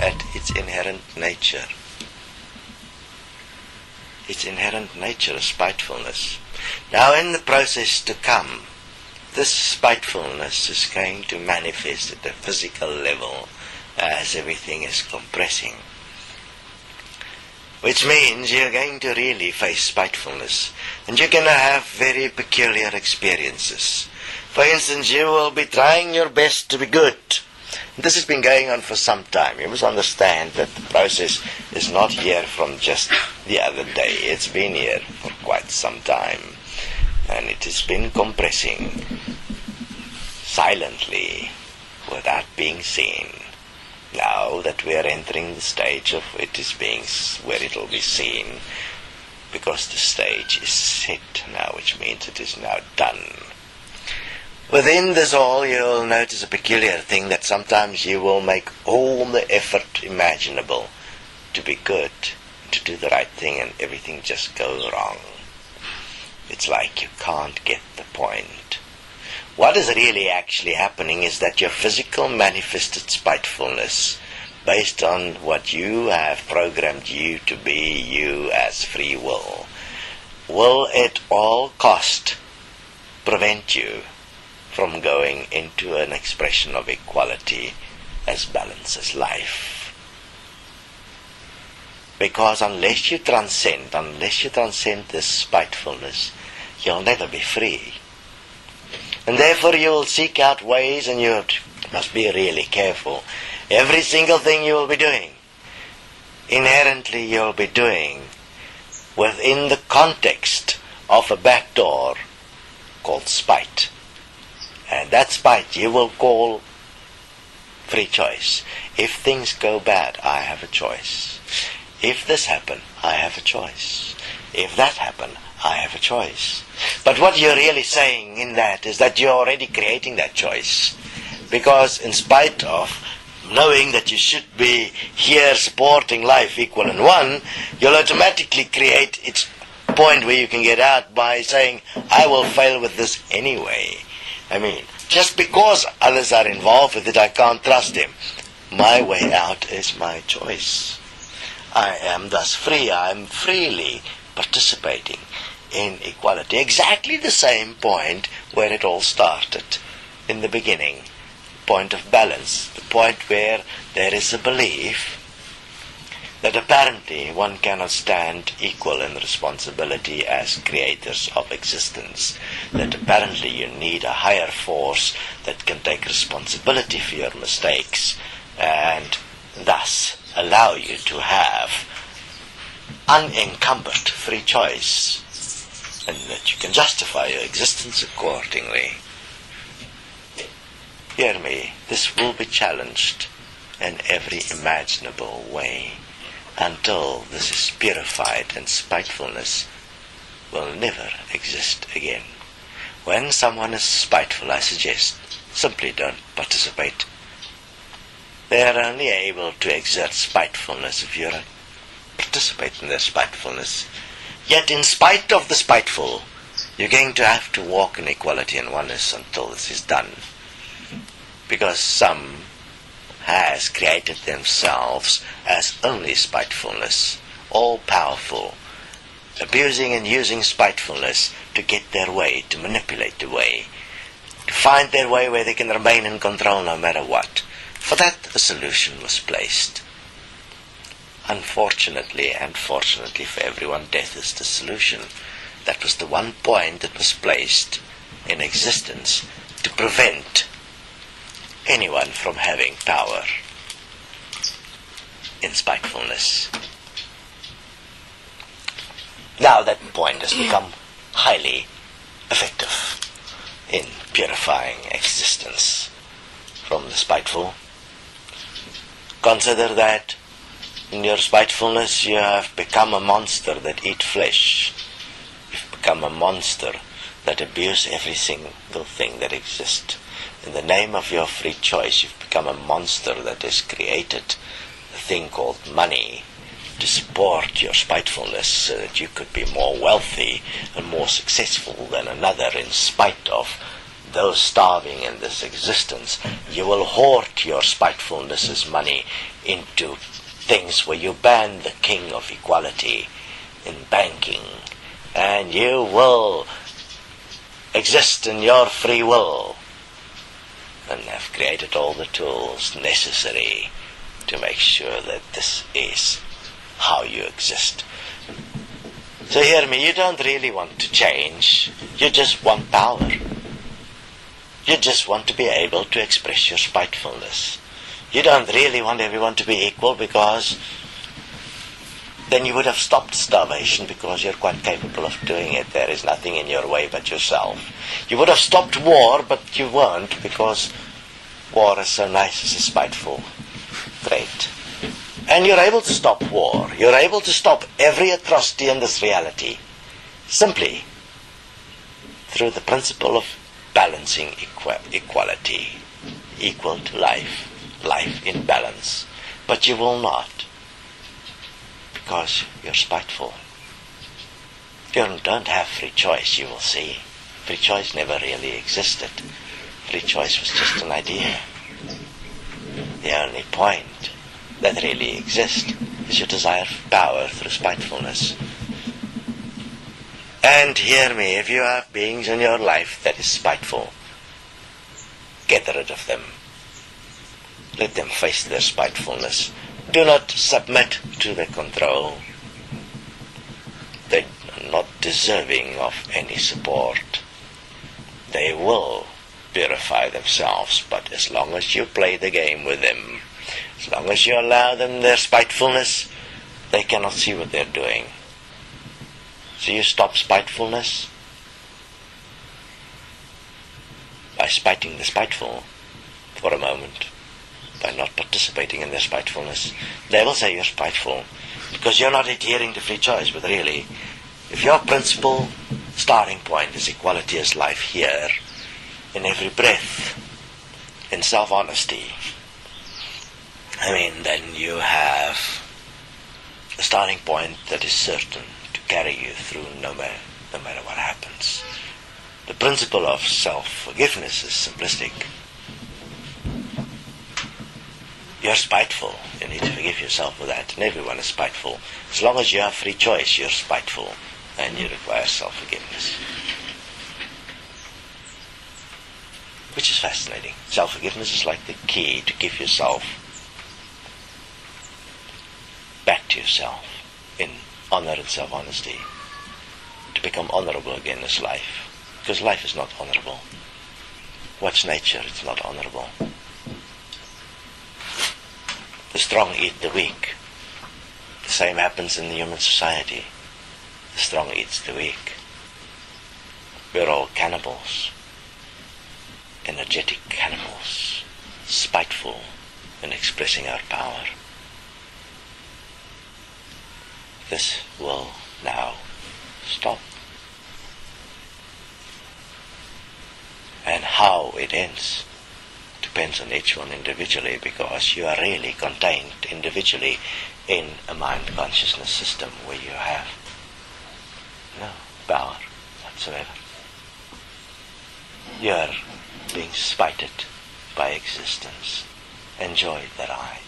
at its inherent nature. Its inherent nature is spitefulness. Now in the process to come, this spitefulness is going to manifest at a physical level as everything is compressing. Which means you're going to really face spitefulness. And you're going to have very peculiar experiences. For instance, you will be trying your best to be good. This has been going on for some time. You must understand that the process is not here from just the other day. It's been here for quite some time. And it has been compressing silently without being seen. Now that we are entering the stage of it is being where it will be seen, because the stage is set now, which means it is now done. Within this all, you will notice a peculiar thing, that sometimes you will make all the effort imaginable to be good, to do the right thing, and everything just goes wrong. It's like you can't get the point. What is really actually happening is that your physical manifested spitefulness, based on what you have programmed you to be, you as free will at all cost prevent you from going into an expression of equality as balance as life. Because unless you transcend this spitefulness, you'll never be free. And therefore you will seek out ways, and you must be really careful. Every single thing you will be doing, inherently you will be doing within the context of a back door called spite. And that spite you will call free choice. If things go bad, I have a choice. If this happen, I have a choice. If that happen, I have a choice. But what you're really saying in that is that you're already creating that choice. Because in spite of knowing that you should be here supporting life equal and one, you'll automatically create its point where you can get out by saying, I will fail with this anyway. I mean, just because others are involved with it, I can't trust them. My way out is my choice. I am thus free. I am freely participating in equality. Exactly the same point where it all started in the beginning. Point of balance. The point where there is a belief that apparently one cannot stand equal in responsibility as creators of existence. That apparently you need a higher force that can take responsibility for your mistakes and thus allow you to have unencumbered free choice, and that you can justify your existence accordingly. Hear me, this will be challenged in every imaginable way until this is purified, and spitefulness will never exist again. When someone is spiteful, I suggest simply don't participate. They are only able to exert spitefulness if you participate in their spitefulness. Yet in spite of the spiteful, you're going to have to walk in equality and oneness until this is done. Because some has created themselves as only spitefulness, all-powerful, abusing and using spitefulness to get their way, to manipulate the way, to find their way where they can remain in control no matter what. For that, a solution was placed. Unfortunately and fortunately for everyone, death is the solution. That was the one point that was placed in existence to prevent anyone from having power in spitefulness. Now that point has become highly effective in purifying existence from the spiteful. Consider that in your spitefulness you have become a monster that eats flesh. You've become a monster that abuses every single thing that exists. In the name of your free choice, you've become a monster that has created a thing called money to support your spitefulness so that you could be more wealthy and more successful than another in spite of those starving in this existence, you will hoard your spitefulness as money into things where you ban the king of equality in banking, and you will exist in your free will and have created all the tools necessary to make sure that this is how you exist. So hear me, you don't really want to change, you just want power. You just want to be able to express your spitefulness. You don't really want everyone to be equal, because then you would have stopped starvation, because you're quite capable of doing it. There is nothing in your way but yourself. You would have stopped war, but you weren't, because war is so nice as a spiteful trait. And you're able to stop war. You're able to stop every atrocity in this reality simply through the principle of balancing equality, equal to life, life in balance. But you will not, because you're spiteful. You don't have free choice, you will see. Free choice never really existed. Free choice was just an idea. The only point that really exists is your desire for power through spitefulness. And hear me, if you have beings in your life that is spiteful, get rid of them. Let them face their spitefulness. Do not submit to their control. They are not deserving of any support. They will purify themselves, but as long as you play the game with them, as long as you allow them their spitefulness, they cannot see what they're doing. So you stop spitefulness by spiting the spiteful for a moment, by not participating in their spitefulness. They will say you're spiteful because you're not adhering to free choice, but really, if your principal starting point is equality as life here, in every breath, in self-honesty, then you have a starting point that is certain to carry you through no matter what happens. The principle of self-forgiveness is simplistic. You're spiteful. You need to forgive yourself for that. And everyone is spiteful. As long as you have free choice, you're spiteful. And you require self-forgiveness. Which is fascinating. Self-forgiveness is like the key to give yourself back to yourself in honor and self-honesty. To become honorable again as life. Because life is not honorable. What's nature? It's not honorable. The strong eat the weak. The same happens in the human society. The strong eats the weak. We're all cannibals. Energetic cannibals. Spiteful in expressing our power. This will now stop. And how it ends depends on each one individually, because you are really contained individually in a mind consciousness system where you have no power whatsoever. You are being spited by existence. Enjoy the ride.